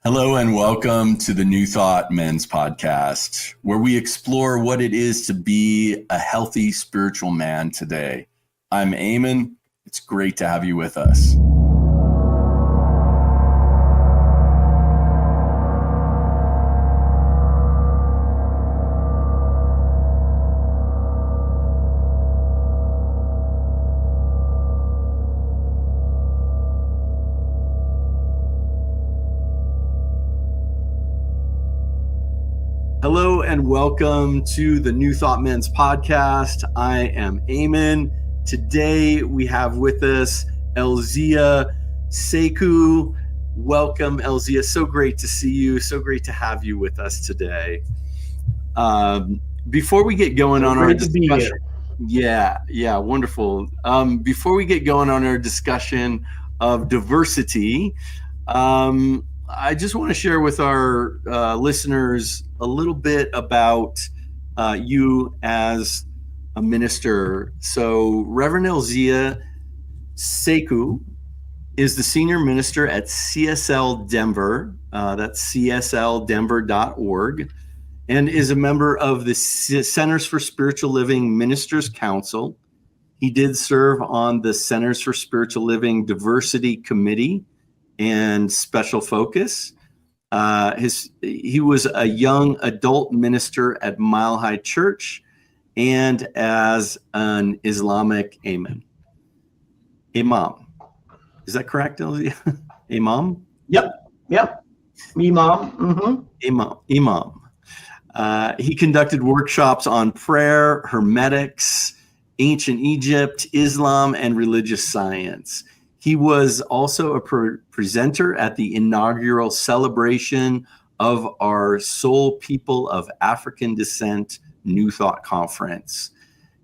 Hello and welcome to the New Thought Men's Podcast, where we explore what it is to be a healthy spiritual man today. I'm Eamon. It's great to have you with us. Hello and welcome to the New Thought Men's Podcast. I am Eamon. Today we have with us Elzia Sekou. Welcome, Elzia. So great to see you. So great to have you with us today. Before we get going on our discussion, wonderful. Before we get going on our discussion of diversity, I just want to share with our listeners a little bit about you as a minister. So Reverend Elzia Sekou is the senior minister at CSL Denver, that's csldenver.org, and is a member of the Centers for Spiritual Living Ministers Council. He did serve on the Centers for Spiritual Living Diversity Committee and Special Focus. He was a young adult minister at Mile High Church and as an Islamic imam. Is that correct, Elzia? Imam? Yep. Imam. Imam. He conducted workshops on prayer, hermeneutics, ancient Egypt, Islam, and religious science. He was also a presenter at the inaugural celebration of our Soul People of African Descent New Thought Conference.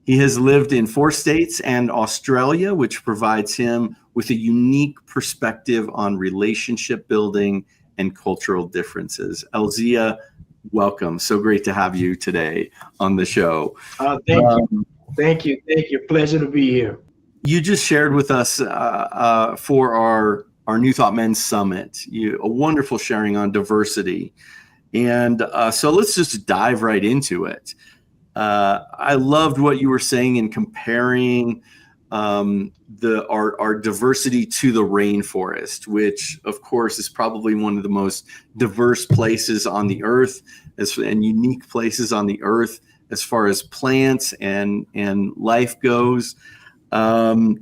He has lived in 4 states and Australia, which provides him with a unique perspective on relationship building and cultural differences. Elzia, welcome. So great to have you today on the show. Thank you. Pleasure to be here. You just shared with us for our New Thought Men's Summit, a wonderful sharing on diversity. And so let's just dive right into it. I loved what you were saying in comparing our diversity to the rainforest, which of course is probably one of the most diverse places on the earth and unique places on the earth as far as plants and life goes. I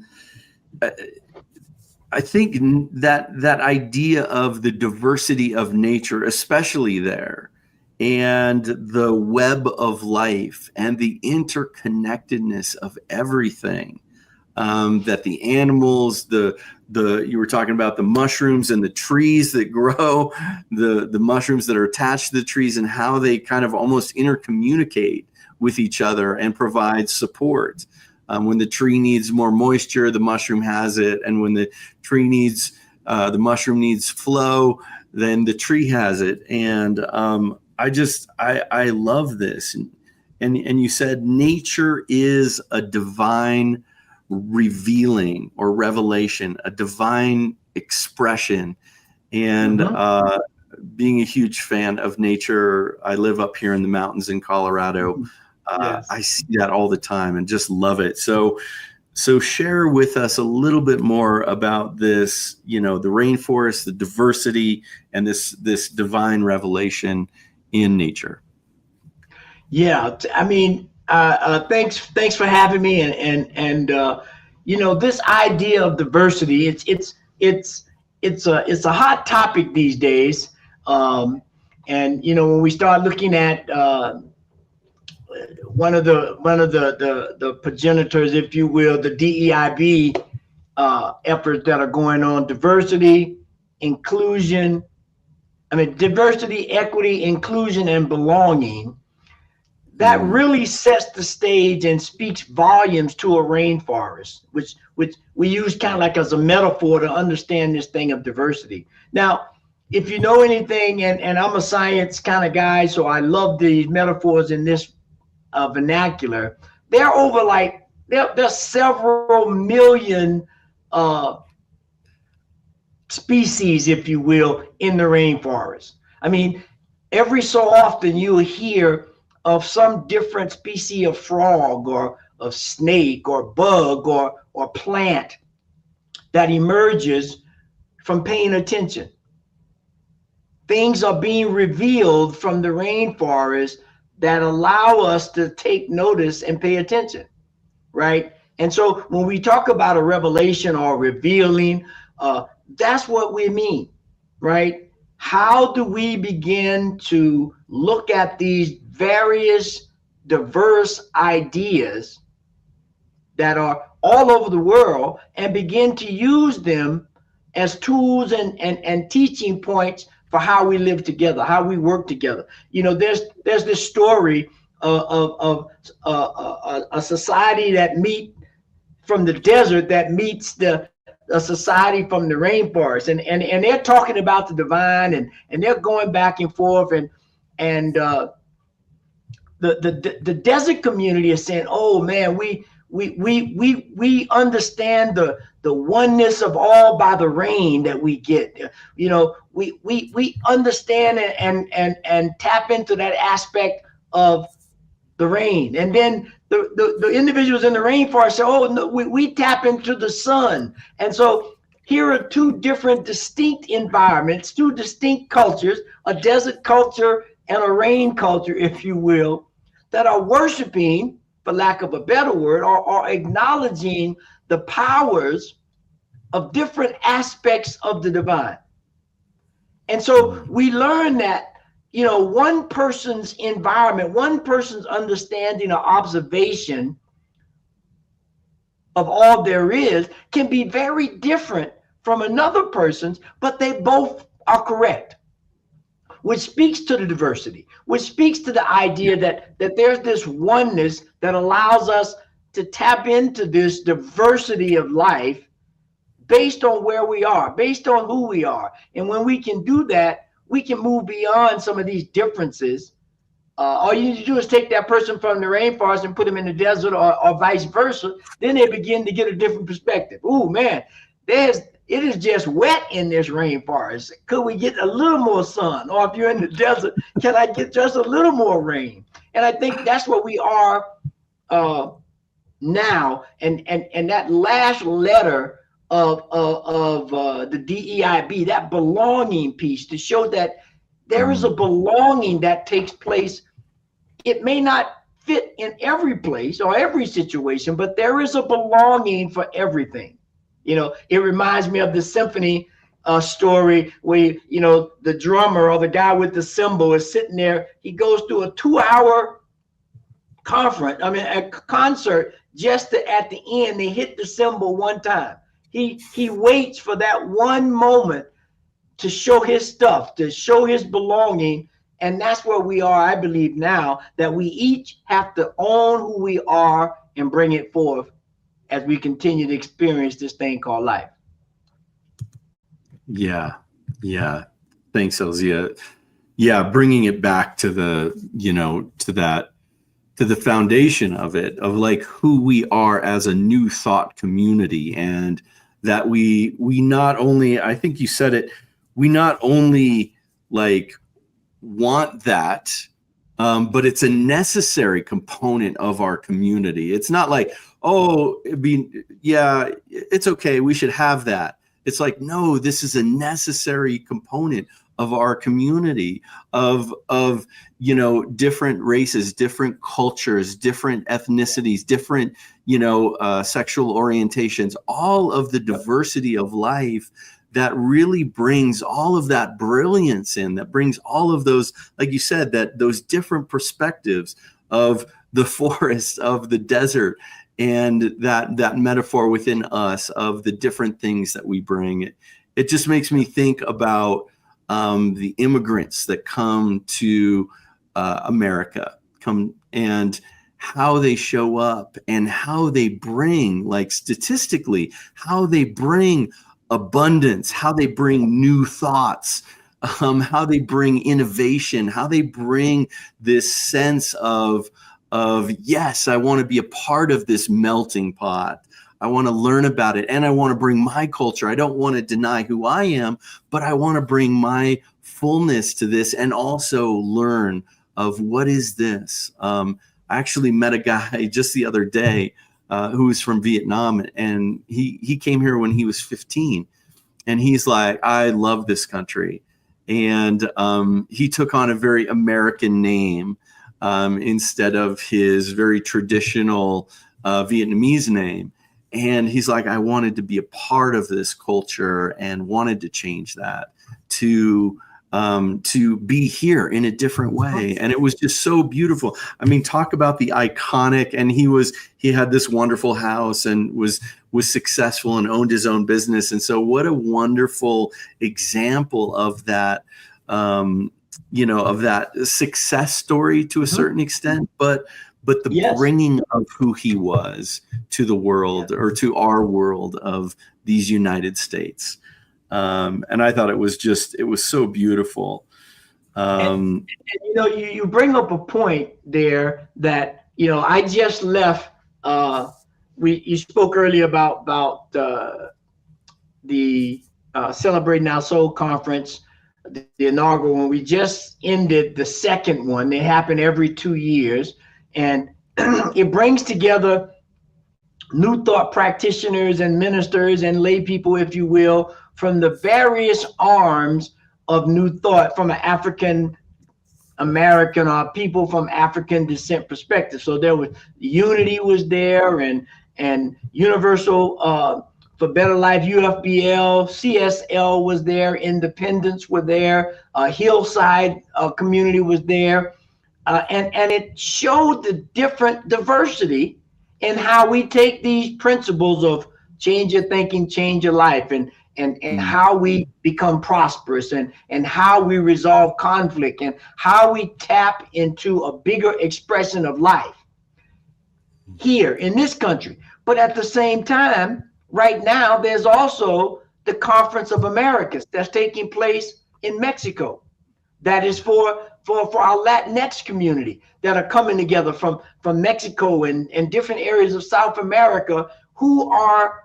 think that idea of the diversity of nature, especially there, and the web of life and the interconnectedness of everything, that the animals, you were talking about the mushrooms and the trees that grow, the mushrooms that are attached to the trees and how they kind of almost intercommunicate with each other and provide support. When the tree needs more moisture, the mushroom has it. And when the tree needs, the mushroom needs flow, then the tree has it. And I love this. And you said nature is a divine revealing or revelation, a divine expression. And being a huge fan of nature, I live up here in the mountains in Colorado. Yes. I see that all the time and just love it. So share with us a little bit more about this, the rainforest, the diversity, and this divine revelation in nature. Yeah, I mean, thanks for having me. And this idea of diversity, it's a hot topic these days. And when we start looking at one of the progenitors, if you will, the DEIB efforts that are going on, diversity, equity, inclusion, and belonging, that really sets the stage and speaks volumes to a rainforest, which we use kind of like as a metaphor to understand this thing of diversity. Now, if you know anything, and I'm a science kind of guy, so I love these metaphors in this vernacular. There's several million species, if you will, in the rainforest. I mean, every so often you'll hear of some different species of frog or of snake or bug or plant that emerges from paying attention. Things are being revealed from the rainforest that allow us to take notice and pay attention, right? And so when we talk about a revelation or revealing, that's what we mean, right? How do we begin to look at these various diverse ideas that are all over the world and begin to use them as tools and teaching points for how we live together, how we work together? You know, there's this story of a society that meet from the desert that meets a society from the rainforest, and they're talking about the divine, and they're going back and forth, and the desert community is saying, oh man, we understand the oneness of all by the rain that we get. You know, we understand and tap into that aspect of the rain. And then the individuals in the rainforest say, oh no, we tap into the sun. And so here are two different distinct environments, two distinct cultures, a desert culture and a rain culture, if you will, that are worshiping, for lack of a better word, or acknowledging the powers of different aspects of the divine. And so we learn that, you know, one person's environment, one person's understanding or observation of all there is can be very different from another person's, but they both are correct, which speaks to the diversity, which speaks to the idea that there's this oneness that allows us to tap into this diversity of life based on where we are, based on who we are. And when we can do that, we can move beyond some of these differences. All you need to do is take that person from the rainforest and put them in the desert, or vice versa. Then they begin to get a different perspective. Oh man, it is just wet in this rainforest. Could we get a little more sun? Or if you're in the desert, can I get just a little more rain? And I think that's what we are now. And that last letter of the DEIB, that belonging piece, to show that there is a belonging that takes place. It may not fit in every place or every situation, but there is a belonging for everything. You know, it reminds me of the symphony story where, you know, the drummer or the guy with the cymbal is sitting there. He goes through a 2-hour a concert, just to, at the end, they hit the cymbal one time. He waits for that one moment to show his stuff, to show his belonging. And that's where we are, I believe now, that we each have to own who we are and bring it forth as we continue to experience this thing called life. Yeah. Thanks, Elzia. Yeah, bringing it back to the, you know, to the foundation of it, of like who we are as a new thought community, and that we not only, I think you said it, we not only like want that, but it's a necessary component of our community. It's not like, oh, it's okay, we should have that. It's like, no, this is a necessary component of our community, of you know, different races, different cultures, different ethnicities, different, you know, sexual orientations, all of the diversity of life that really brings all of that brilliance in, that brings all of those, like you said, that those different perspectives of the forest, of the desert, and that metaphor within us of the different things that we bring. It just makes me think about the immigrants that come to America, and how they show up and how they bring, like statistically, how they bring abundance, how they bring new thoughts, how they bring innovation, how they bring this sense of yes, I want to be a part of this melting pot. I want to learn about it, and I want to bring my culture. I don't want to deny who I am, but I want to bring my fullness to this and also learn of what is this. I actually met a guy just the other day who was from Vietnam, and he came here when he was 15, and he's like, I love this country. And he took on a very American name instead of his very traditional Vietnamese name. And he's like, I wanted to be a part of this culture and wanted to change that to be here in a different way. And it was just so beautiful. I mean, talk about the iconic, and he had this wonderful house and was successful and owned his own business. And so what a wonderful example of that, of that success story to a certain extent, but the bringing of who he was to the world, or to our world of these United States. And I thought it was so beautiful. And you bring up a point there that, I just left, you spoke earlier about the Celebrating Our Soul conference, the inaugural one. We just ended the second one. They happen every 2 years. And it brings together New Thought practitioners and ministers and lay people, if you will, from the various arms of New Thought from an African American or people from African descent perspective. So there was Unity was there, and Universal for Better Life, UFBL, CSL was there, Independence were there, Hillside community was there. And it showed the different diversity in how we take these principles of change your thinking, change your life, and how we become prosperous, and how we resolve conflict, and how we tap into a bigger expression of life here in this country. But at the same time, right now, there's also the Conference of Americas that's taking place in Mexico. That is for our Latinx community that are coming together from Mexico and different areas of South America, who are,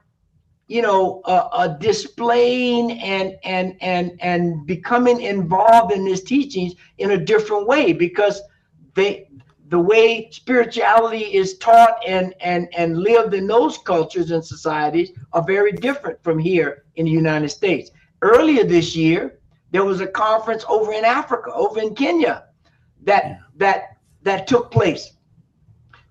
displaying and becoming involved in these teachings in a different way, because the way spirituality is taught and lived in those cultures and societies are very different from here in the United States. Earlier this year, there was a conference over in Africa, over in Kenya, that took place.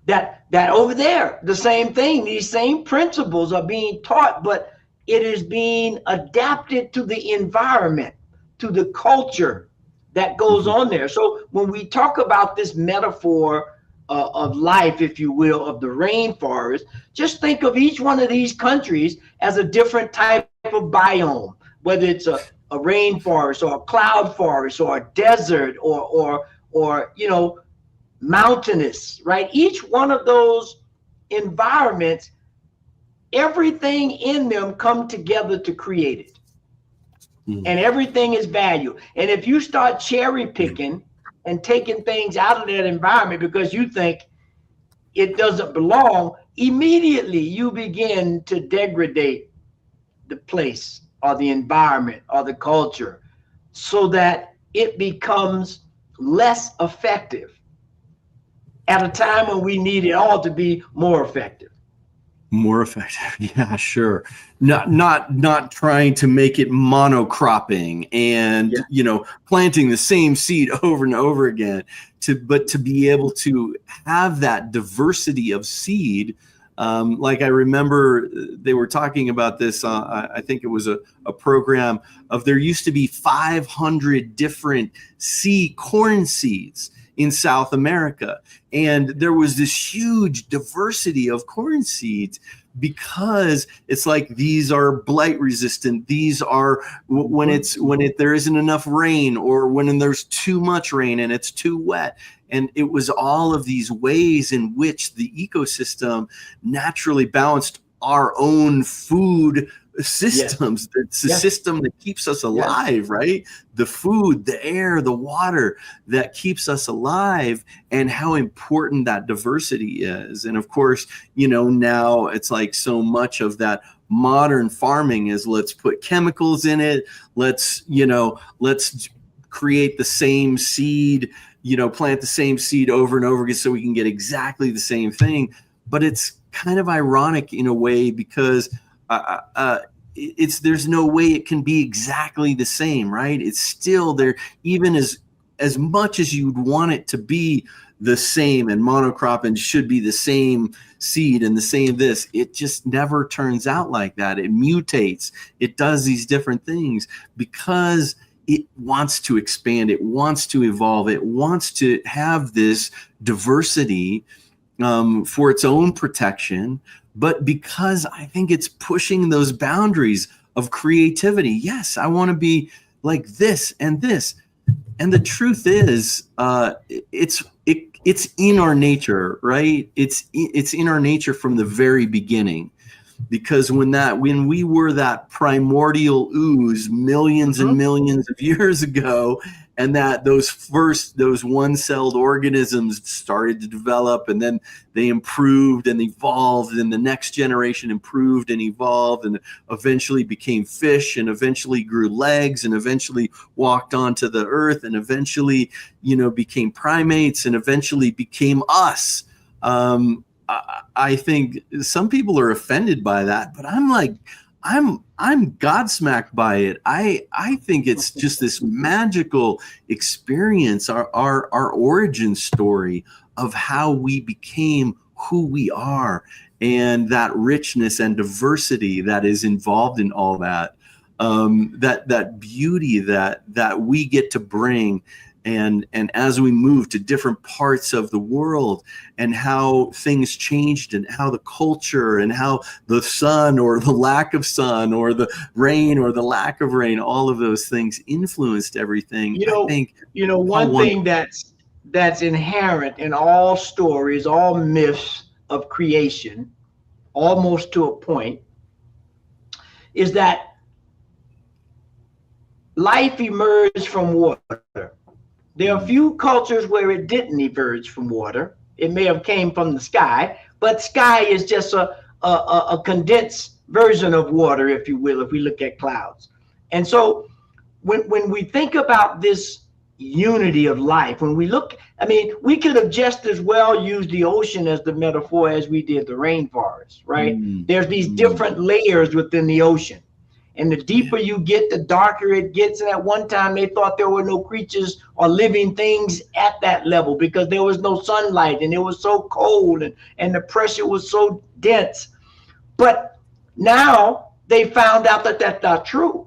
That over there, the same thing, these same principles are being taught, but it is being adapted to the environment, to the culture that goes on there. So when we talk about this metaphor of life, if you will, of the rainforest, just think of each one of these countries as a different type of biome, whether it's a rainforest or a cloud forest or a desert or mountainous, right? Each one of those environments, everything in them come together to create it. And everything is value. And if you start cherry picking and taking things out of that environment because you think it doesn't belong, immediately you begin to degrade the place or the environment or the culture, so that it becomes less effective at a time when we need it all to be more effective. More effective. Yeah, sure. Not trying to make it monocropping and, planting the same seed over and over again, but to be able to have that diversity of seed. Like I remember they were talking about this, I think it was a program of, there used to be 500 different corn seeds in South America. And there was this huge diversity of corn seeds, because it's like, these are blight resistant. These are when there isn't enough rain, or when there's too much rain and it's too wet. And it was all of these ways in which the ecosystem naturally balanced our own food systems. It's a Yes. system that keeps us alive, right? The food, the air, the water that keeps us alive, and how important that diversity is. And of course, now it's like so much of that modern farming is, let's put chemicals in it. Let's create the same seed, plant the same seed over and over again so we can get exactly the same thing. But it's kind of ironic in a way, because there's no way it can be exactly the same, right? It's still there, even as much as you'd want it to be the same and monocrop and should be the same seed and the same this, it just never turns out like that. It mutates, it does these different things because it wants to expand, it wants to evolve, it wants to have this diversity for its own protection, but because I think it's pushing those boundaries of creativity. Yes, I want to be like this and this. And the truth is, it's in our nature, right? It's in our nature from the very beginning. Because when we were that primordial ooze millions and millions of years ago, and that those one-celled organisms started to develop, and then they improved and evolved, and the next generation improved and evolved, and eventually became fish, and eventually grew legs, and eventually walked onto the earth, and eventually became primates, and eventually became us. I think some people are offended by that, but I'm like, I'm godsmacked by it. I think it's just this magical experience, our origin story of how we became who we are, and that richness and diversity that is involved in all that, that beauty that we get to bring. And as we move to different parts of the world, and how things changed, and how the culture, and how the sun or the lack of sun, or the rain or the lack of rain, all of those things influenced everything. I think one thing that's inherent in all stories, all myths of creation, almost to a point, is that life emerged from water. There are a few cultures where it didn't emerge from water. It may have came from the sky, but sky is just a condensed version of water, if you will, if we look at clouds. And so when we think about this unity of life, when we look, we could have just as well used the ocean as the metaphor as we did the rainforest, right? There's these different layers within the ocean. And the deeper you get, the darker it gets. And at one time, they thought there were no creatures or living things at that level because there was no sunlight, and it was so cold, and the pressure was so dense. But now they found out that that's not true.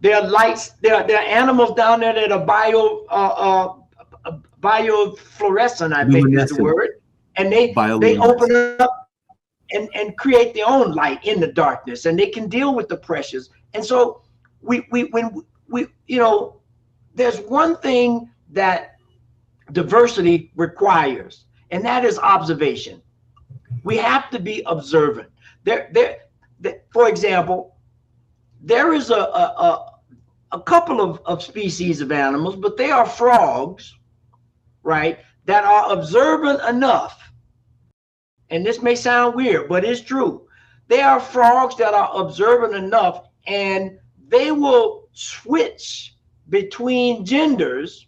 There are lights, there are animals down there that are biofluorescent, I think is the word. And they open up and create their own light in the darkness, and they can deal with the pressures. And so when we there's one thing that diversity requires, and that is observation. We have to be observant. For example, there is a couple of species of animals, but they are frogs, right, that are observant enough. And this may sound weird, but it's true. They are frogs that are observant enough, and they will switch between genders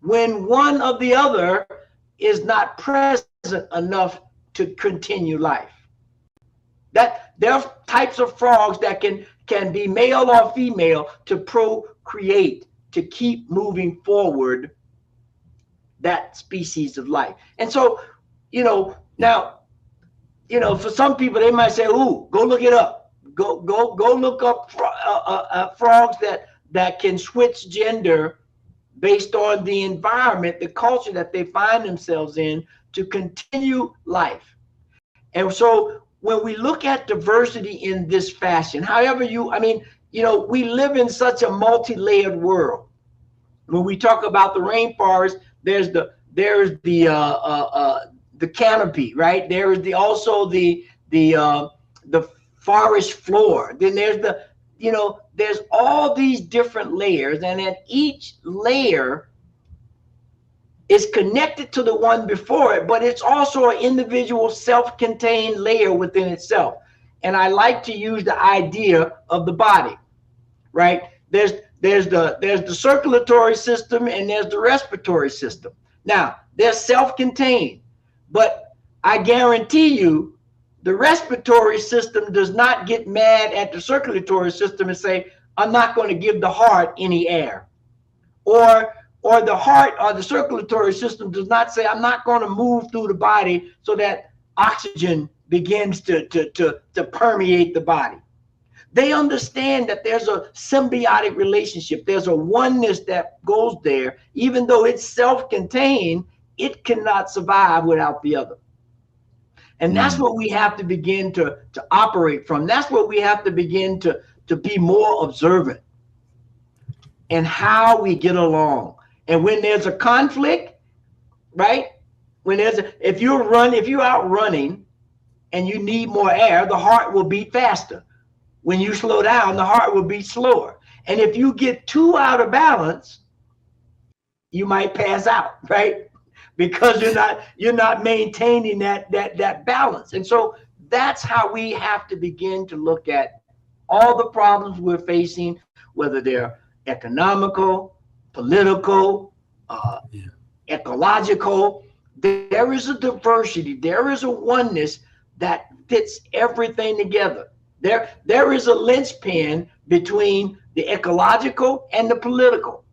when one of the other is not present enough to continue life. That there are types of frogs that can be male or female to procreate, to keep moving forward that species of life. And so, now, for some people, they might say, "Ooh, go look it up. Go look up frogs that can switch gender based on the environment, the culture that they find themselves in, to continue life." And so when we look at diversity in this fashion, however we live in such a multi-layered world. When we talk about the rainforest, there's the canopy, right? There is also the forest floor. Then there's the, there's all these different layers, and then each layer is connected to the one before it, but it's also an individual self-contained layer within itself. And I like to use the idea of the body, right? There's the circulatory system and there's the respiratory system. Now, they're self-contained, but I guarantee you the respiratory system does not get mad at the circulatory system and say, I'm not going to give the heart any air. Or the heart or the circulatory system does not say, I'm not going to move through the body so that oxygen begins to permeate the body. They understand that there's a symbiotic relationship. There's a oneness that goes there. Even though it's self-contained, it cannot survive without the other. And that's what we have to begin to operate from. That's what we have to begin to be more observant in how we get along. And when there's a conflict, right? If you're out running and you need more air, the heart will beat faster. When you slow down, the heart will beat slower. And if you get too out of balance, you might pass out, right? Because you're not maintaining that balance. And so that's how we have to begin to look at all the problems we're facing, whether they're economical, political, ecological. There is a diversity, there is a oneness that fits everything together. There is a linchpin between the ecological and the political.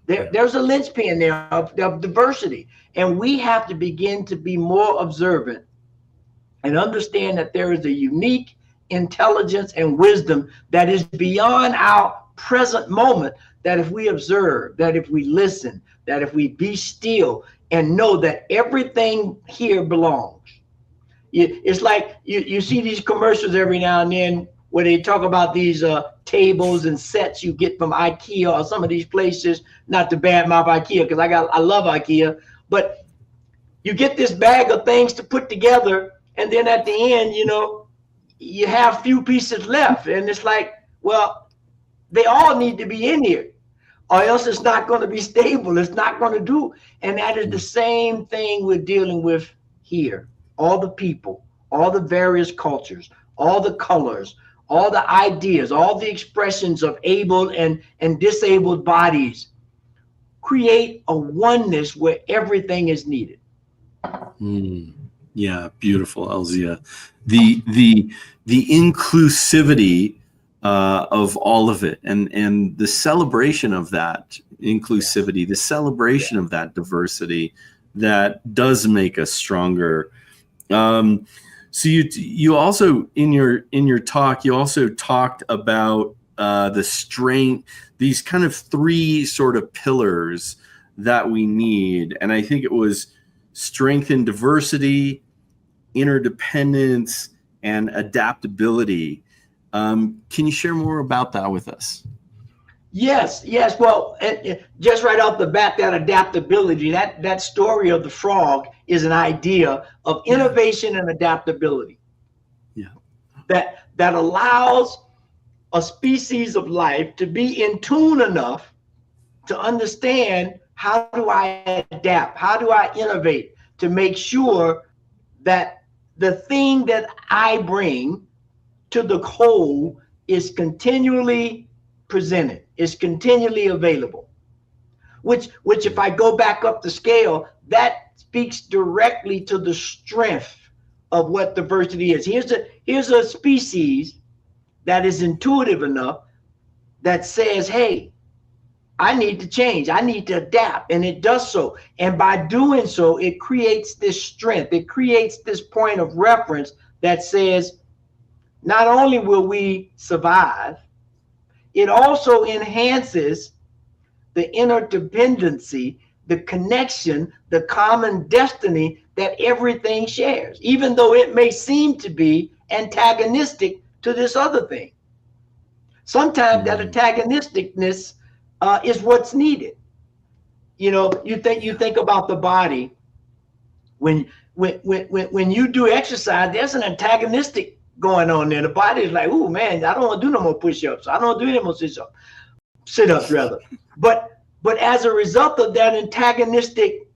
There's a linchpin there of diversity. And we have to begin to be more observant and understand that there is a unique intelligence and wisdom that is beyond our present moment, that if we observe, that if we listen, that if we be still and know that everything here belongs. It's like you see these commercials every now and then where they talk about these tables and sets you get from IKEA or some of these places, not to badmouth IKEA because I love IKEA, but you get this bag of things to put together, and then at the end, you have few pieces left, and it's like, well, they all need to be in here, or else it's not going to be stable. It's not going to do. And that is the same thing we're dealing with here. All the people, all the various cultures, all the colors, all the ideas, all the expressions of able and disabled bodies create a oneness where everything is needed. Yeah, beautiful, Elzia. The inclusivity of all of it, and the celebration of that inclusivity, the celebration of that diversity, that does make us stronger. So you also in your talk, you also talked about the strength, these kind of three sort of pillars that we need, and I think it was strength and diversity, interdependence, and adaptability. Can you share more about that with us? Yes. Well, just right off the bat, that adaptability, that story of the frog is an idea of innovation and adaptability. Yeah. That allows a species of life to be in tune enough to understand, how do I adapt? How do I innovate to make sure that the thing that I bring to the whole is continually presented, is continually available, which if I go back up the scale, that speaks directly to the strength of what diversity is. Here's a species that is intuitive enough that says, hey, I need to change, I need to adapt, and it does so. And by doing so, it creates this strength, it creates this point of reference that says, not only will we survive, it also enhances the interdependency, the connection, the common destiny that everything shares, even though it may seem to be antagonistic to this other thing. Sometimes that antagonisticness is what's needed. You think about the body. When you do exercise, there's an antagonistic going on there. The body is like, oh man, I don't want to do no more push-ups. I don't want to do any more sit-ups rather. But as a result of that antagonistic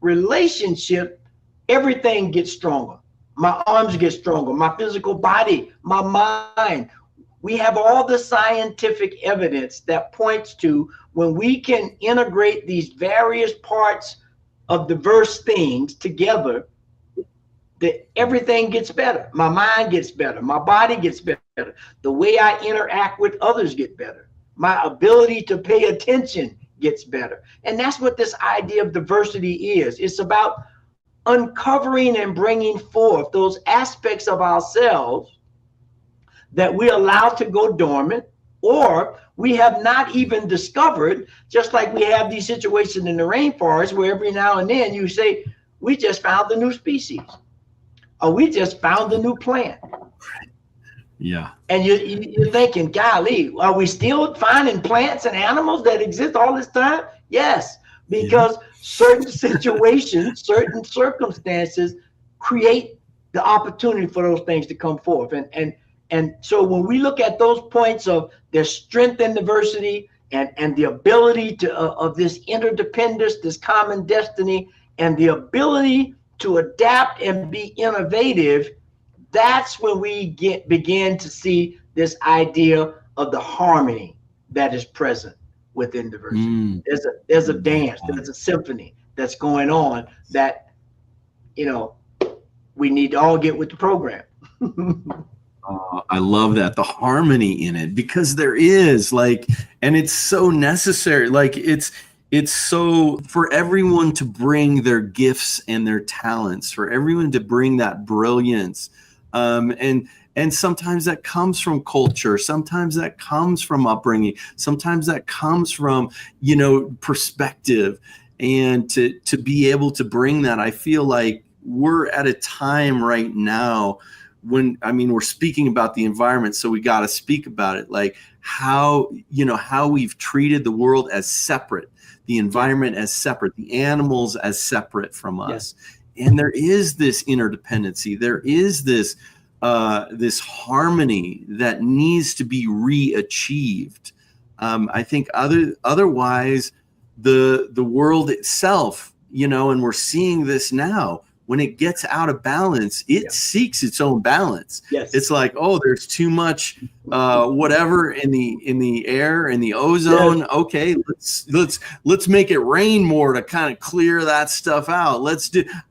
relationship, everything gets stronger. My arms get stronger, my physical body, my mind. We have all the scientific evidence that points to when we can integrate these various parts of diverse things together, that everything gets better. My mind gets better. My body gets better. The way I interact with others get better. My ability to pay attention gets better. And that's what this idea of diversity is. It's about uncovering and bringing forth those aspects of ourselves that we allow to go dormant, or we have not even discovered, just like we have these situations in the rainforest where every now and then you say, we just found a new species, or we just found a new plant. Yeah. And you're thinking, golly, are we still finding plants and animals that exist all this time? Yes, because certain situations, certain circumstances create the opportunity for those things to come forth. And so when we look at those points of their strength and diversity and the ability to of this interdependence, this common destiny, and the ability to adapt and be innovative, that's when we begin to see this idea of the harmony that is present within diversity. There's a dance, there's a symphony that's going on that, we need to all get with the program. I love that, the harmony in it, because there is and it's so necessary. It's so for everyone to bring their gifts and their talents, for everyone to bring that brilliance. And sometimes that comes from culture. Sometimes that comes from upbringing. Sometimes that comes from, perspective. And to be able to bring that, I feel like we're at a time right now when, we're speaking about the environment, so we got to speak about it, like how we've treated the world as separate, the environment as separate, the animals as separate from us. Yes. And there is this interdependency. There is this harmony that needs to be re-achieved. I think otherwise the world itself, and we're seeing this now, when it gets out of balance, it seeks its own balance. Yes. It's like, oh, there's too much whatever in the air, in the ozone. Yes. Okay, let's make it rain more to kind of clear that stuff out.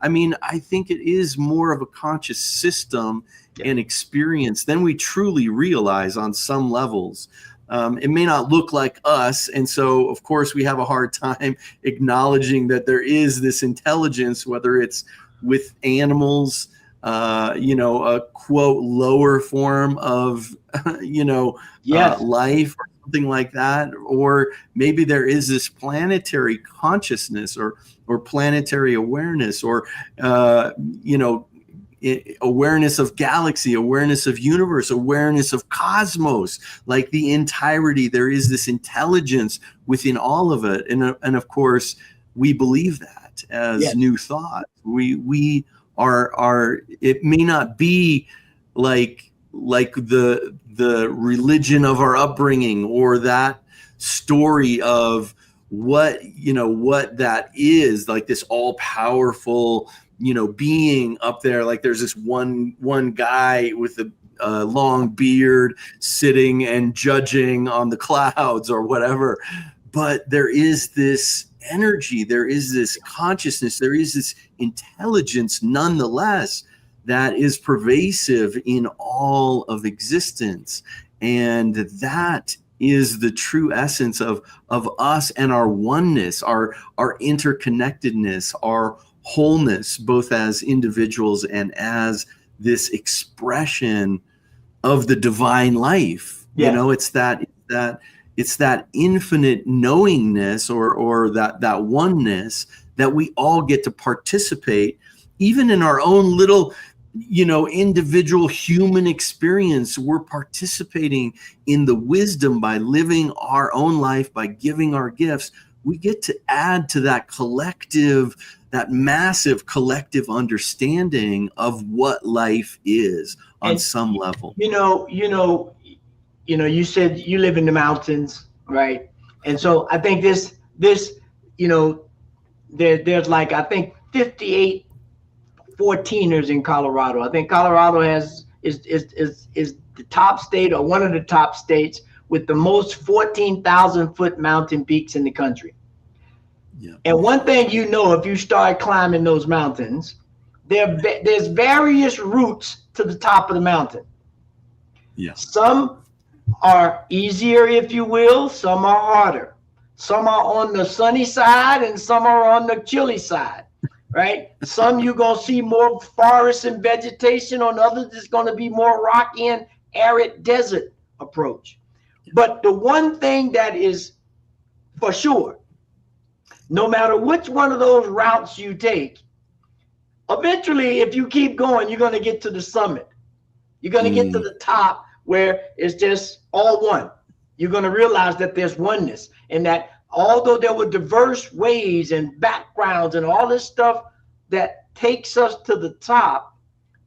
I think it is more of a conscious system and experience than we truly realize on some levels. It may not look like us, and so of course we have a hard time acknowledging that there is this intelligence, whether it's with animals, a quote lower form of life or something like that, or maybe there is this planetary consciousness or planetary awareness, or awareness of galaxy, awareness of universe, awareness of cosmos, like the entirety. There is this intelligence within all of it, and of course we believe that as new thought. We are it may not be like the religion of our upbringing, or that story of what that is, like this all powerful being up there, like there's this one guy with a long beard sitting and judging on the clouds or whatever. But there is this energy, there is this consciousness, there is this intelligence nonetheless that is pervasive in all of existence. And that is the true essence of us and our oneness, our interconnectedness, our wholeness, both as individuals and as this expression of the divine life. It's that infinite knowingness or that oneness that we all get to participate, even in our own little, individual human experience. We're participating in the wisdom by living our own life, by giving our gifts. We get to add to that collective, that massive collective understanding of what life is on And some level. You said you live in the mountains, right? And so I think this, there's like, I think 58 14ers in Colorado. I think Colorado is the top state, or one of the top states, with the most 14,000 foot mountain peaks in the country. Yeah. And one thing, if you start climbing those mountains, there's various routes to the top of the mountain. Yeah. Some are easier, if you will. Some are harder. Some are on the sunny side and some are on the chilly side, right? Some you're going to see more forest and vegetation. On others, it's going to be more rocky and arid desert approach. But the one thing that is for sure, no matter which one of those routes you take, eventually, if you keep going, you're going to get to the summit. You're going to get to the top where it's just all one. You're going to realize that there's oneness, and that although there were diverse ways and backgrounds and all this stuff that takes us to the top,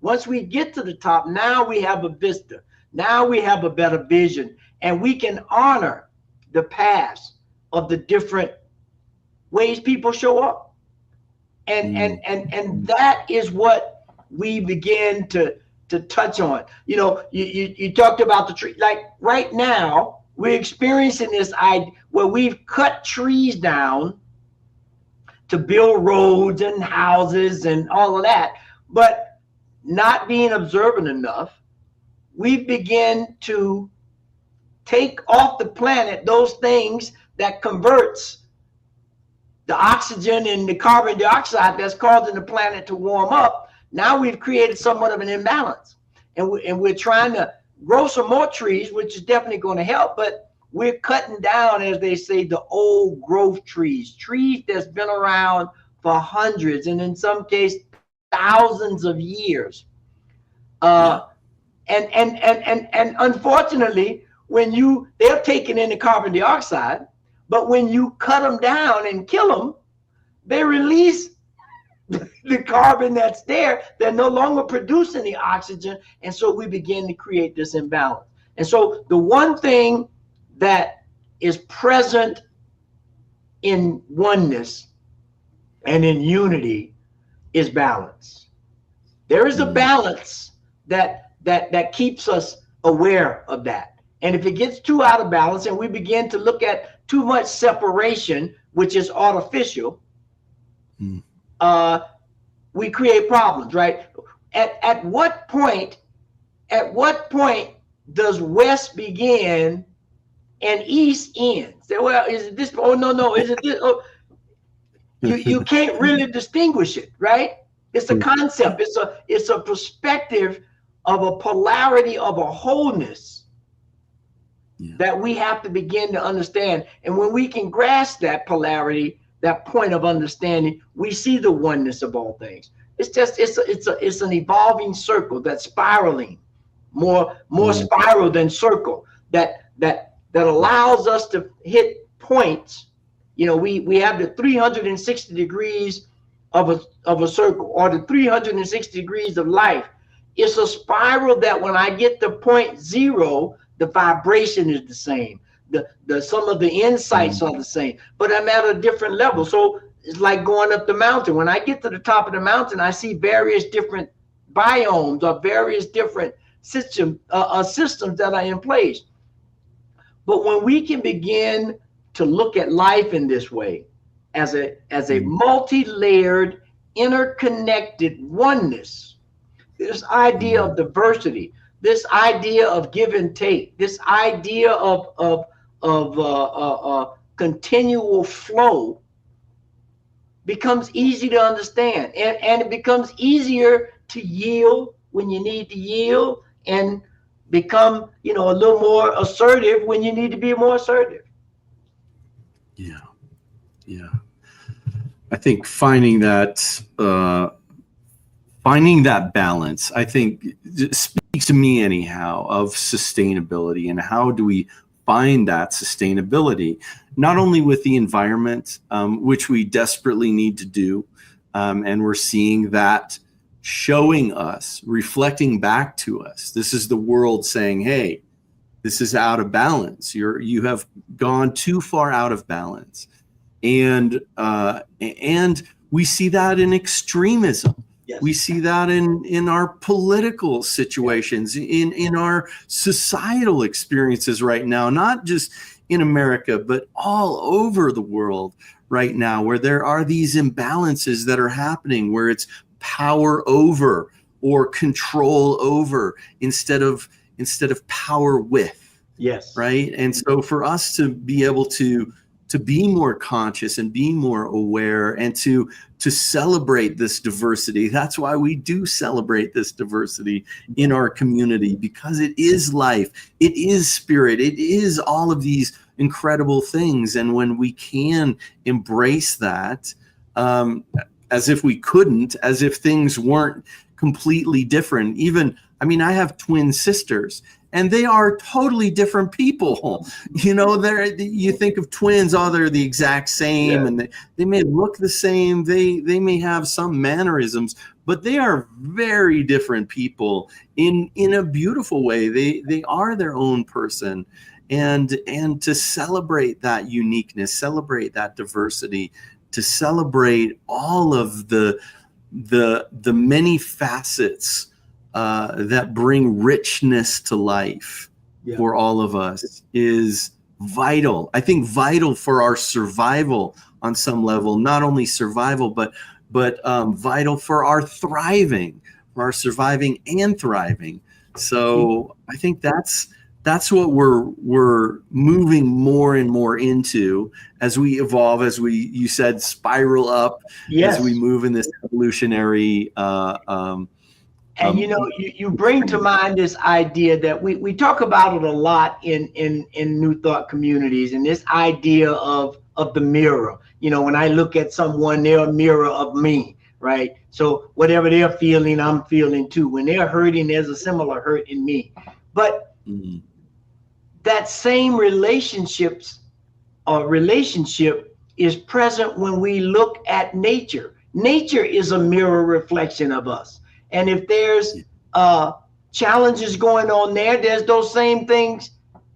once we get to the top, now we have a vista. Now we have a better vision, and we can honor the past of the different ways people show up. And that is what we begin to touch on. You talked about the tree. Like right now, we're experiencing this idea where we've cut trees down to build roads and houses and all of that, but not being observant enough, we begin to take off the planet those things that converts the oxygen and the carbon dioxide that's causing the planet to warm up. Now we've created somewhat of an imbalance, and we're trying to grow some more trees, which is definitely going to help, but we're cutting down, as they say, the old growth trees that's been around for hundreds and in some cases thousands of years. And unfortunately, they're taking in the carbon dioxide, but when you cut them down and kill them, they release the carbon that's there. They're no longer producing the oxygen, and so we begin to create this imbalance. And so the one thing that is present in oneness and in unity is balance. There is a balance that keeps us aware of that. And if it gets too out of balance and we begin to look at too much separation, which is artificial, we create problems, right? At what point does West begin and East ends? Well, is it this? Oh, no, is it this? Oh, you can't really distinguish it, right? It's a concept. It's a perspective of a polarity of a wholeness that we have to begin to understand. And when we can grasp that polarity, that point of understanding, we see the oneness of all things. It's an evolving circle that's spiraling, more spiral than circle, that allows us to hit points. We have the 360 degrees of a circle, or the 360 degrees of life. It's a spiral that when I get to point zero, the vibration is the same. Some of the insights are the same, but I'm at a different level. So it's like going up the mountain. When I get to the top of the mountain, I see various different biomes or various different systems that are in place. But when we can begin to look at life in this way, as a multi-layered, interconnected oneness, this idea of diversity, this idea of give and take, this idea of continual flow becomes easy to understand, and it becomes easier to yield when you need to yield, and become a little more assertive when you need to be more assertive. Yeah. I think finding that balance, I think, speaks to me anyhow of sustainability, and how do we find that sustainability, not only with the environment, which we desperately need to do, and we're seeing that showing us, reflecting back to us. This is the world saying, hey, this is out of balance. You have gone too far out of balance. And we see that in extremism. Yes. We see that in our political situations, in our societal experiences right now, not just in America, but all over the world right now, where there are these imbalances that are happening, where it's power over or control over instead of power with. Yes. Right. And so for us to be able to be more conscious and be more aware and to celebrate this diversity. That's why we do celebrate this diversity in our community, because it is life, it is spirit, it is all of these incredible things. And when we can embrace that, as if we couldn't, as if things weren't completely different. Even, I mean, I have twin sisters, and they are totally different people. You know, you think of twins, oh, they're the exact same, and they may look the same. They may have some mannerisms, but they are very different people in a beautiful way. They are their own person, and to celebrate that uniqueness, celebrate that diversity, to celebrate all of the many facets that bring richness to life for all of us is vital. I think vital for our survival on some level, not only survival, but vital for our thriving, for our surviving and thriving. So I think that's what we're moving more and more into as we evolve, as you said, spiral up, as we move in this evolutionary and you know, you bring to mind this idea that we talk about it a lot in New Thought communities, and this idea of the mirror. You know, when I look at someone, they're a mirror of me, right? So whatever they're feeling, I'm feeling too. When they're hurting, there's a similar hurt in me. But that same relationship is present when we look at nature. Nature is a mirror reflection of us. And if there's challenges going on there, there's those same things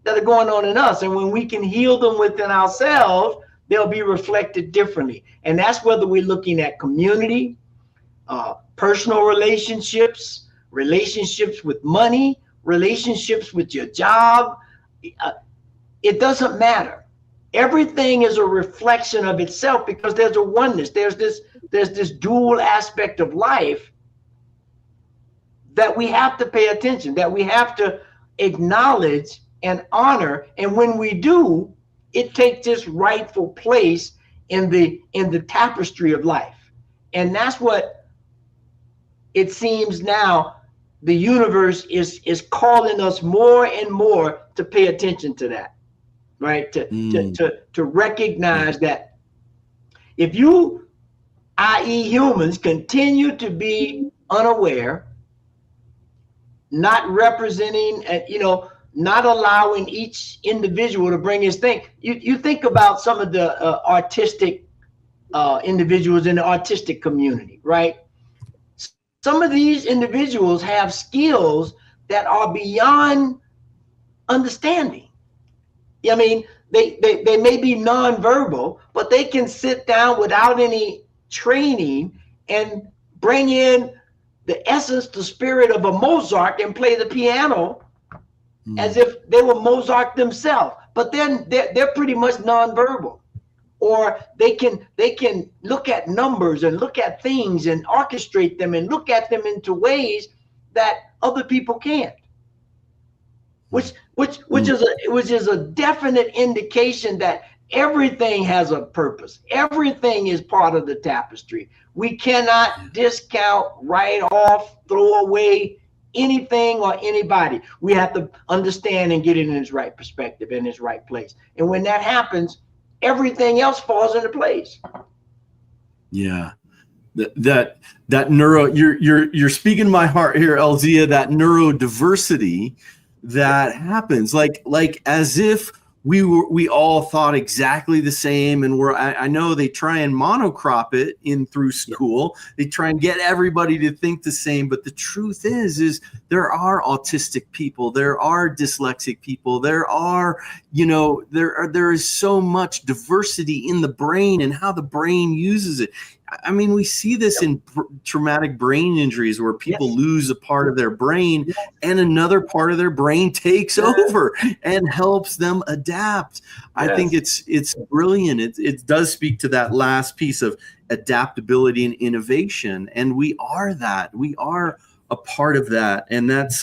that are going on in us. And when we can heal them within ourselves, they'll be reflected differently. And that's whether we're looking at community, personal relationships, relationships with money, relationships with your job. It doesn't matter. Everything is a reflection of itself, because there's a oneness. There's this dual aspect of life that we have to pay attention, that we have to acknowledge and honor. And when we do, it takes its rightful place in the tapestry of life. And that's what it seems now the universe is calling us more and more to pay attention to that, right? To recognize that if you, i.e. humans, continue to be unaware, not representing, not allowing each individual to bring his thing. You think about some of the artistic individuals in the artistic community, right? Some of these individuals have skills that are beyond understanding. I mean, they may be nonverbal, but they can sit down without any training and bring in the essence, the spirit of a Mozart, and play the piano as if they were Mozart themselves. But then they're pretty much nonverbal. Or they can look at numbers and look at things and orchestrate them and look at them into that other people can't. Which is a definite indication that everything has a purpose. Everything is part of the tapestry. We cannot discount, write off, throw away anything or anybody. We have to understand and get it in its right perspective, in its right place. And when that happens, everything else falls into place. Yeah. That neuro, you're speaking my heart here, Elzia, that neurodiversity that happens, like as if we all thought exactly the same, and I know they try and monocrop it in through school. They try and get everybody to think the same, but the truth is there are autistic people, there are dyslexic people, there are, there is so much diversity in the brain and how the brain uses it. I mean, we see this in traumatic brain injuries where people lose a part of their brain and another part of their brain takes over and helps them adapt. I think it's brilliant. It does speak to that last piece of adaptability and innovation. And we are that. We are a part of that. And that's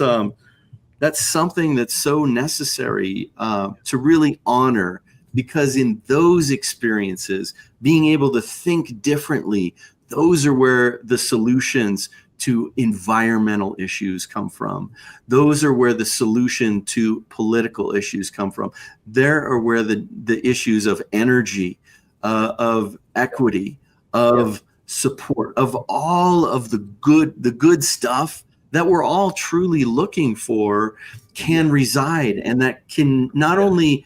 something that's so necessary to really honor. Because in those experiences, being able to think differently, those are where the solutions to environmental issues come from. Those are where the solution to political issues come from. There are where the issues of energy, of equity, of support, of all of the good stuff that we're all truly looking for can reside, and that can not only,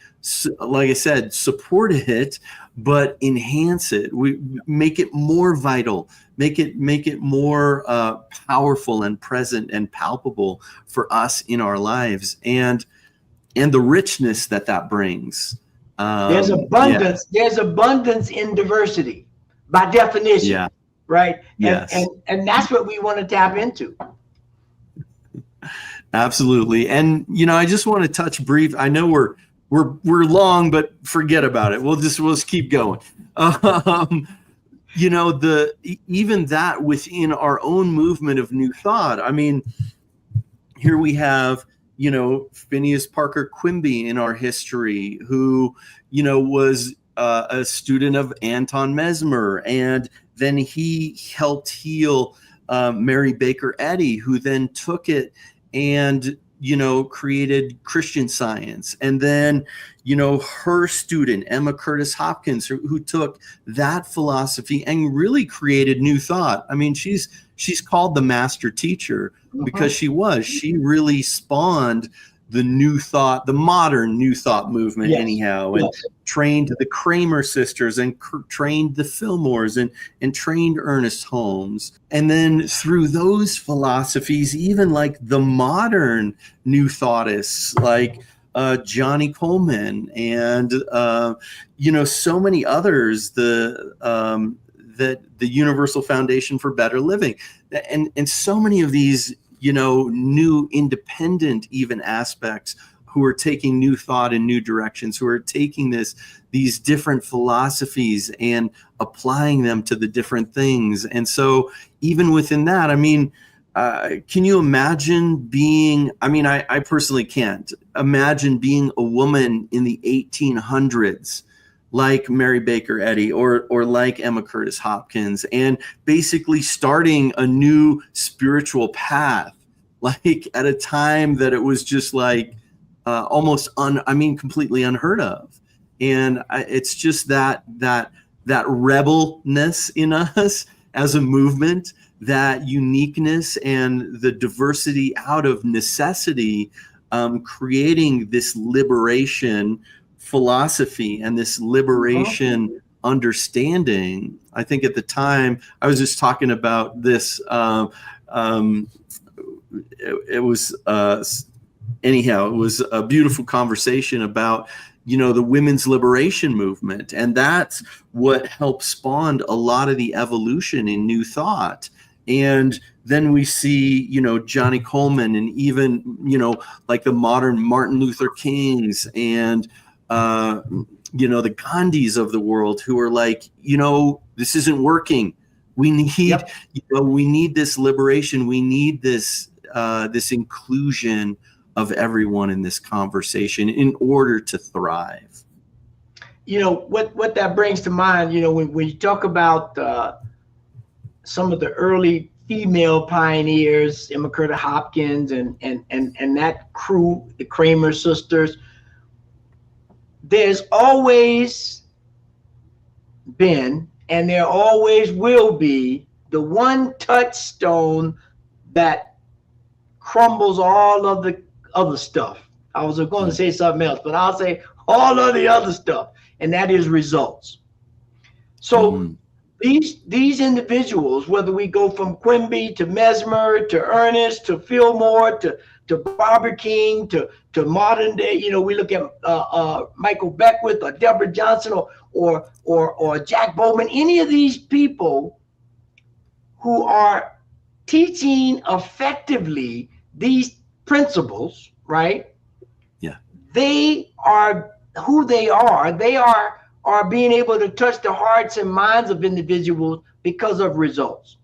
like I said, support it, but enhance it. We make it more vital, make it more powerful and present and palpable for us in our lives, and the richness that brings. There's abundance. There's abundance in diversity, by definition, right? And that's what we want to tap into. Absolutely. And I just want to touch brief. I know we're long, but forget about it. We'll just keep going. Even that within our own movement of New Thought. I mean, here we have Phineas Parker Quimby in our history, who was a student of Anton Mesmer, and then he helped heal Mary Baker Eddy, who then took it and created Christian Science. And then her student Emma Curtis Hopkins, who took that philosophy and really created New Thought. I mean, she's called the master teacher because she really spawned the New Thought, the modern New Thought movement, anyhow, and trained the Kramer sisters and trained the Fillmores and trained Ernest Holmes. And then through those philosophies, even like the modern New Thoughtist, like Johnny Coleman and, so many others, the Universal Foundation for Better Living, and so many of these, new independent even aspects who are taking New Thought in new directions, who are taking these different philosophies and applying them to the different things. And so even within that, I mean, can you imagine being, I personally can't imagine being a woman in the 1800s, like Mary Baker Eddy or like Emma Curtis Hopkins, and basically starting a new spiritual path, like at a time that it was just like almost completely unheard of. And it's just that rebelness in us as a movement, that uniqueness and the diversity out of necessity, creating this liberation philosophy and this liberation understanding. I think at the time, I was just talking about this, it was a beautiful conversation about the women's liberation movement, and that's what helped spawn a lot of the evolution in New Thought. And then we see Johnny Coleman, and even like the modern Martin Luther Kings and the Gandhis of the world, who are like, this isn't working. We need, we need this liberation. We need this inclusion of everyone in this conversation in order to thrive. What that brings to mind, when you talk about some of the early female pioneers, Emma Curtis Hopkins and that crew, the Kramer sisters, there's always been, and there always will be, the one touchstone that crumbles all of the other stuff. I was going to say something else, but I'll say all of the other stuff, and that is results. So these individuals, whether we go from Quimby to Mesmer to Ernest to Fillmore to Barbara King to modern day, we look at Michael Beckwith or Deborah Johnson or Jack Bowman, any of these people who are teaching effectively these principles, right? Yeah. They are who they are. They are being able to touch the hearts and minds of individuals because of results.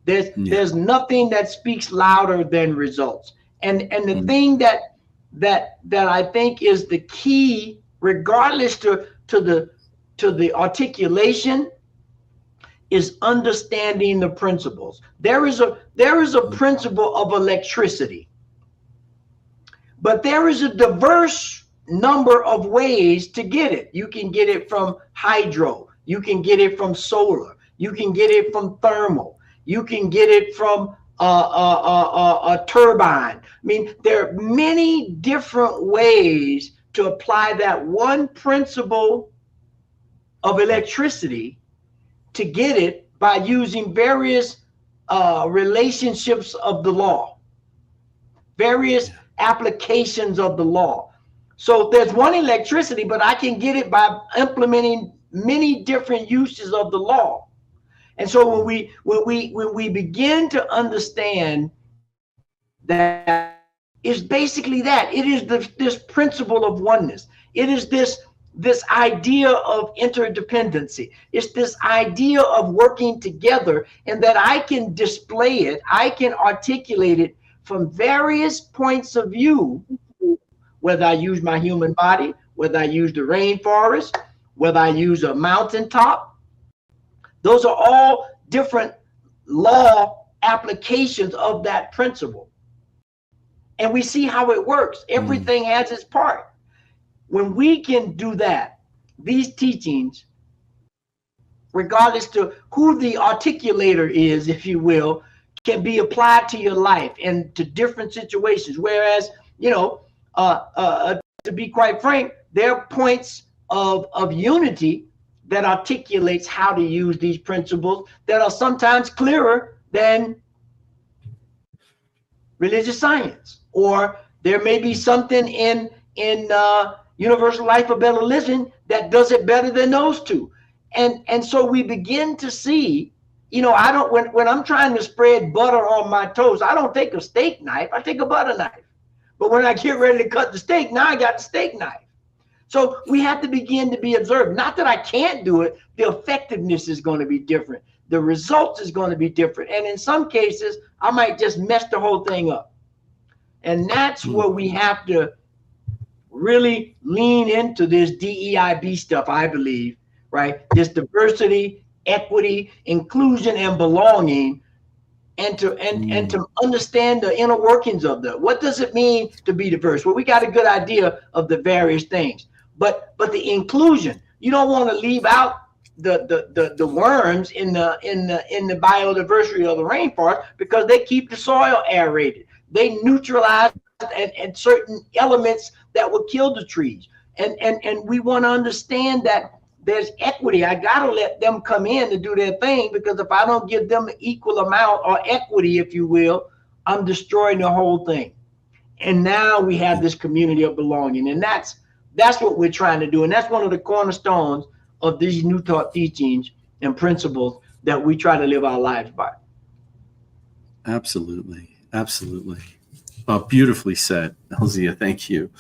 There's nothing that speaks louder than results. And the thing that I think is the key, regardless to the articulation, is understanding the principles. There is a principle of electricity, but there is a diverse number of ways to get it. You can get it from hydro, you can get it from solar, you can get it from thermal, you can get it from a turbine. I mean, there are many different ways to apply that one principle of electricity to get it by using various relationships of the law, various applications of the law. So there's one electricity, but I can get it by implementing many different uses of the law. And so when we begin to understand that, it's basically that. It is this principle of oneness. It is this idea of interdependency. It's this idea of working together, and that I can display it, I can articulate it from various points of view, whether I use my human body, whether I use the rainforest, whether I use a mountaintop. Those are all different law applications of that principle. And we see how it works. Everything has its part. When we can do that, these teachings, regardless to who the articulator is, if you will, can be applied to your life and to different situations. Whereas, to be quite frank, there are points of unity that articulates how to use these principles that are sometimes clearer than religious science. Or there may be something in Universal Life for Better Living that does it better than those two. And so we begin to see, I don't, when I'm trying to spread butter on my toast, I don't take a steak knife, I take a butter knife. But when I get ready to cut the steak, now I got the steak knife. So we have to begin to be observed. Not that I can't do it, the effectiveness is going to be different. The results is going to be different. And in some cases, I might just mess the whole thing up. And that's where we have to really lean into this DEIB stuff, I believe, right? This diversity, equity, inclusion, and belonging, and to understand the inner workings of what does it mean to be diverse? Well, we got a good idea of the various things, but the inclusion, you don't want to leave out the worms in the biodiversity of the rainforest, because they keep the soil aerated. They neutralize and certain elements that will kill the trees. And we want to understand that there's equity. I got to let them come in to do their thing, because if I don't give them an equal amount, or equity, if you will, I'm destroying the whole thing. And now we have this community of belonging. And that's what we're trying to do. And that's one of the cornerstones of these New Thought teachings and principles that we try to live our lives by. Absolutely. Absolutely. Beautifully said, Elzia. Thank you.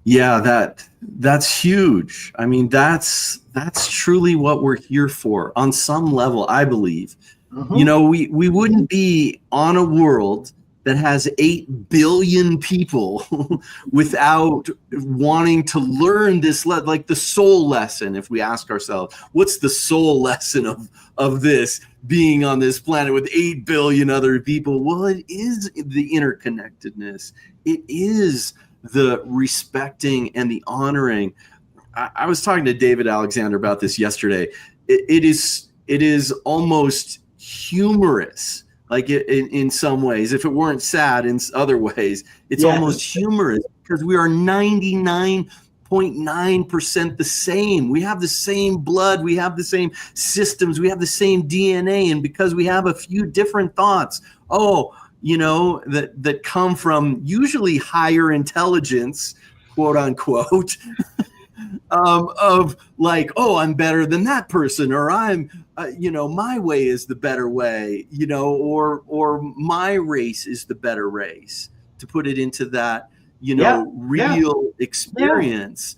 Yeah, that's huge. I mean, that's truly what we're here for on some level, I believe. We wouldn't be on a world that has 8 billion people without wanting to learn this, like the soul lesson. If we ask ourselves, what's the soul lesson of this being on this planet with 8 billion other people? Well, it is the interconnectedness. It is the respecting and the honoring. I was talking to David Alexander about this yesterday. It is almost humorous, like in some ways. If it weren't sad in other ways, it's almost humorous, because we are 99 0.9% the same. We have the same blood, we have the same systems, we have the same DNA. And because we have a few different thoughts, that come from usually higher intelligence, quote unquote, of like, oh, I'm better than that person, or I'm, my way is the better way, or my race is the better race, to put it into that, real experience.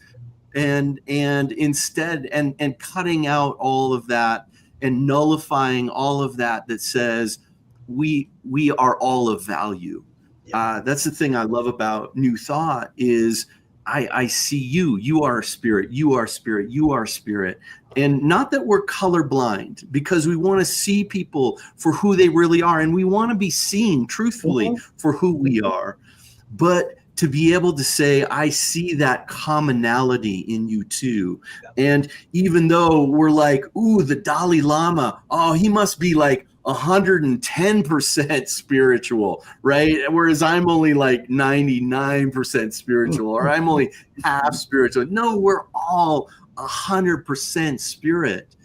And instead, and cutting out all of that and nullifying all of that says we are all of value. That's the thing I love about New Thought is I see you are a spirit, you are spirit, you are spirit. And not that we're colorblind, because we want to see people for who they really are. And we want to be seen truthfully for who we are. But to be able to say, I see that commonality in you too. And even though we're like, ooh, the Dalai Lama, oh, he must be like 110% spiritual, right? Whereas I'm only like 99% spiritual, or I'm only half spiritual. No, we're all 100% spirit.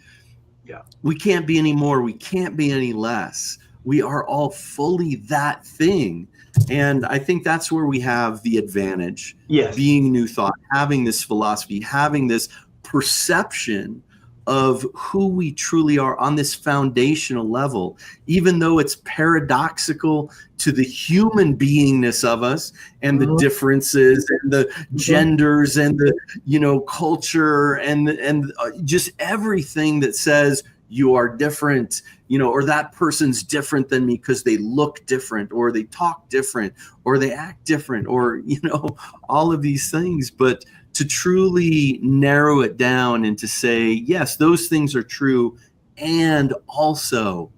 Yeah. We can't be any more. We can't be any less. We are all fully that thing. And I think that's where we have the advantage. Yes. Being New Thought, having this philosophy, having this perception of who we truly are on this foundational level, even though it's paradoxical to the human beingness of us and the differences and the genders and the culture and just everything that says you are different, or that person's different than me because they look different, or they talk different, or they act different, or all of these things. But to truly narrow it down and to say, yes, those things are true. And also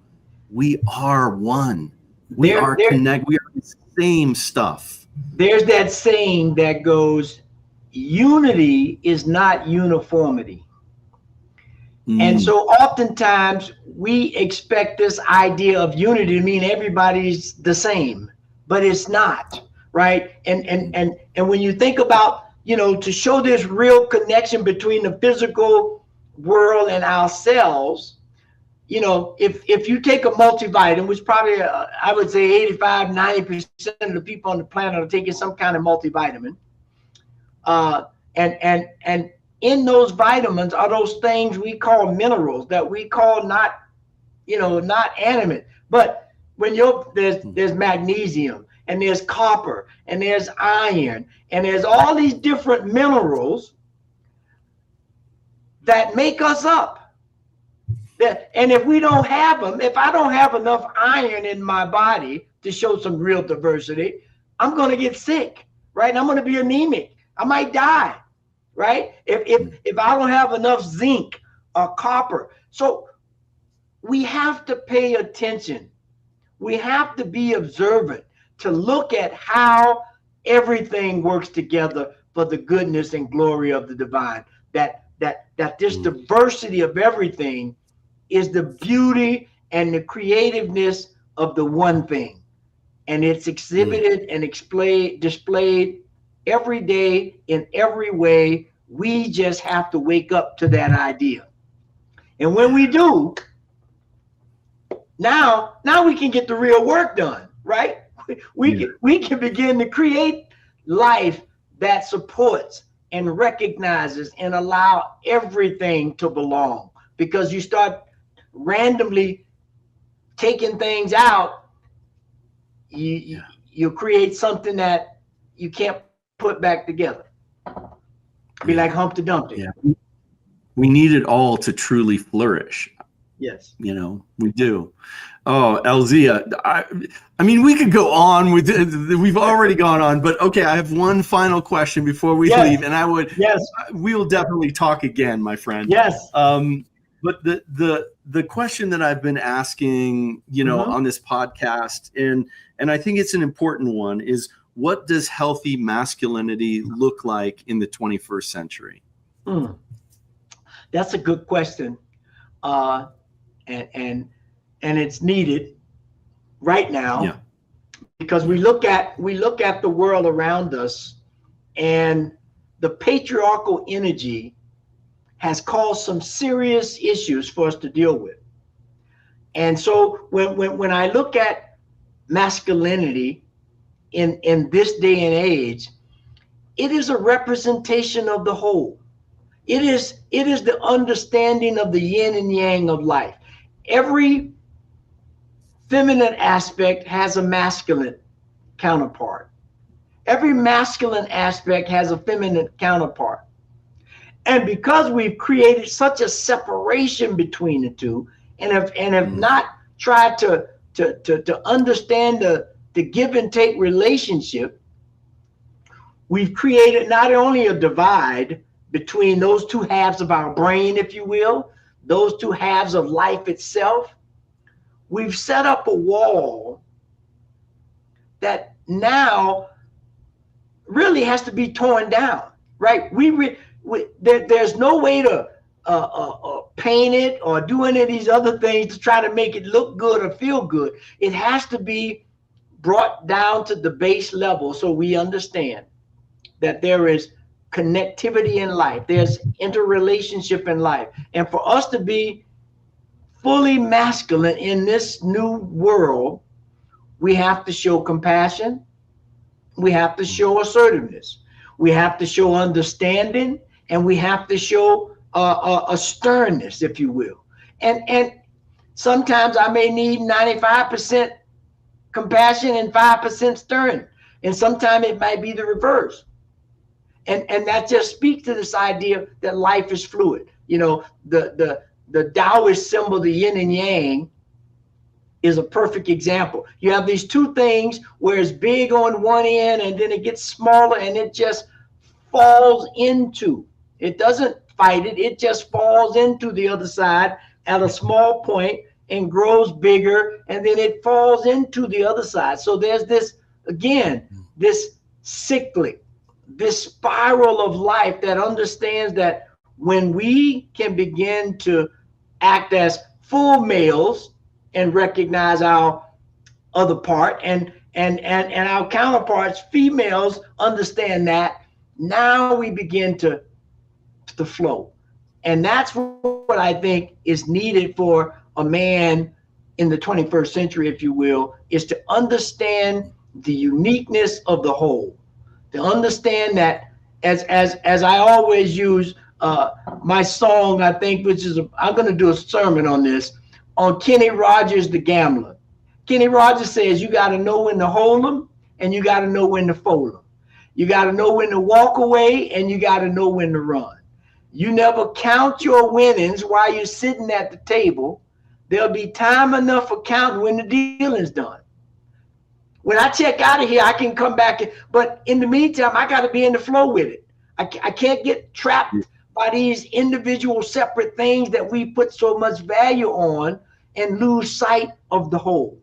we are one. We are connected. We are the same stuff. There's that saying that goes, unity is not uniformity. And so oftentimes we expect this idea of unity to mean everybody's the same, but it's not, right? And when you think about, to show this real connection between the physical world and ourselves, if you take a multivitamin, which probably I would say 85-90% of the people on the planet are taking some kind of multivitamin, and in those vitamins are those things we call minerals that we call not animate. But when there's magnesium, and there's copper, and there's iron, and there's all these different minerals that make us up. And if we don't have them, if I don't have enough iron in my body to show some real diversity, I'm going to get sick, right? And I'm going to be anemic. I might die, right? If I don't have enough zinc or copper. So we have to pay attention. We have to be observant to look at how everything works together for the goodness and glory of the divine. That this diversity of everything is the beauty and the creativeness of the one thing. And it's exhibited and displayed every day in every way. We just have to wake up to that idea. And when we do, now we can get the real work done, right? We can begin to create life that supports and recognizes and allow everything to belong. Because you start randomly taking things out, you create something that you can't put back together. Be like Humpty Dumpty. Yeah. We need it all to truly flourish. Yes. We do. Oh, Elzia, I mean, we could go on with it. We've already gone on, but okay, I have one final question before we leave, and we will definitely talk again, my friend. Yes. But the question that I've been asking, on this podcast, and I think it's an important one, is what does healthy masculinity look like in the 21st century? That's a good question. And it's needed right now, because we look at the world around us, and the patriarchal energy has caused some serious issues for us to deal with. And so when I look at masculinity in this day and age, it is a representation of the whole. It is the understanding of the yin and yang of life. Every feminine aspect has a masculine counterpart. Every masculine aspect has a feminine counterpart. And because we've created such a separation between the two, and have not tried to understand the give and take relationship, we've created not only a divide between those two halves of our brain, if you will, those two halves of life itself. We've set up a wall that now really has to be torn down, right? There's no way to paint it or do any of these other things to try to make it look good or feel good. It has to be brought down to the base level so we understand that there is connectivity in life, there's interrelationship in life. And for us to be fully masculine in this new world, we have to show compassion, we have to show assertiveness, we have to show understanding, and we have to show a sternness, if you will. And sometimes I may need 95% compassion and 5% stern, and sometimes it might be the reverse. And that just speaks to this idea that life is fluid. You know, the Taoist symbol, the yin and yang, is a perfect example. You have these two things where it's big on one end and then it gets smaller and it just falls into. It doesn't fight it, it just falls into the other side at a small point and grows bigger, and then it falls into the other side. So there's this, again, this cyclic, this spiral of life that understands that when we can begin to act as full males and recognize our other part, and our counterparts, females, understand that, now we begin to flow. And that's what I think is needed for a man in the 21st century, if you will, is to understand the uniqueness of the whole, to understand that, as I always use my song, I think, which is, I'm going to do a sermon on this, on Kenny Rogers, the gambler. Kenny Rogers says you got to know when to hold them and you got to know when to fold them. You got to know when to walk away and you got to know when to run. You never count your winnings while you're sitting at the table. There'll be time enough for counting when the dealing's done. When I check out of here, I can come back. But in the meantime, I got to be in the flow with it. I can't get trapped by these individual separate things that we put so much value on and lose sight of the whole.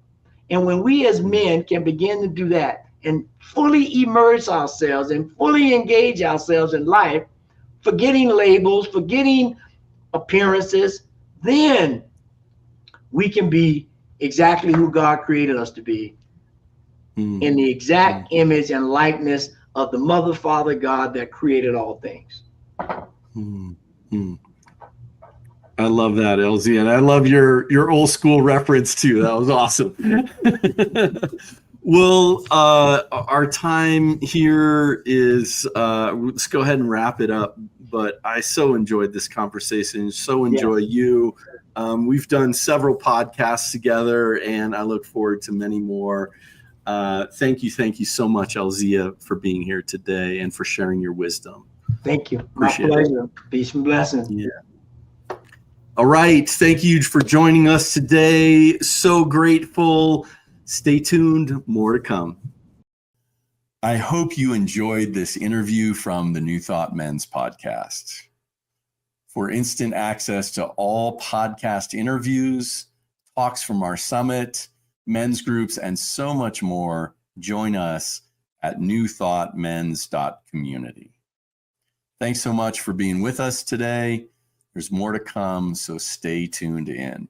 And when we as men can begin to do that and fully immerse ourselves and fully engage ourselves in life, forgetting labels, forgetting appearances, then we can be exactly who God created us to be, in the exact image and likeness of the Mother, Father, God that created all things. I love that, Elzia, and I love your old school reference too. That was awesome. Well, our time here is, let's go ahead and wrap it up. But I so enjoyed this conversation, so enjoy you. We've done several podcasts together, and I look forward to many more. Thank you so much, Elzia, for being here today and for sharing your wisdom. Thank you. Appreciate My pleasure. Peace and blessings. Yeah. All right. Thank you for joining us today. So grateful. Stay tuned. More to come. I hope you enjoyed this interview from the New Thought Men's podcast. For instant access to all podcast interviews, talks from our summit, men's groups, and so much more, join us at newthoughtmens.community. Thanks so much for being with us today. There's more to come, so stay tuned in.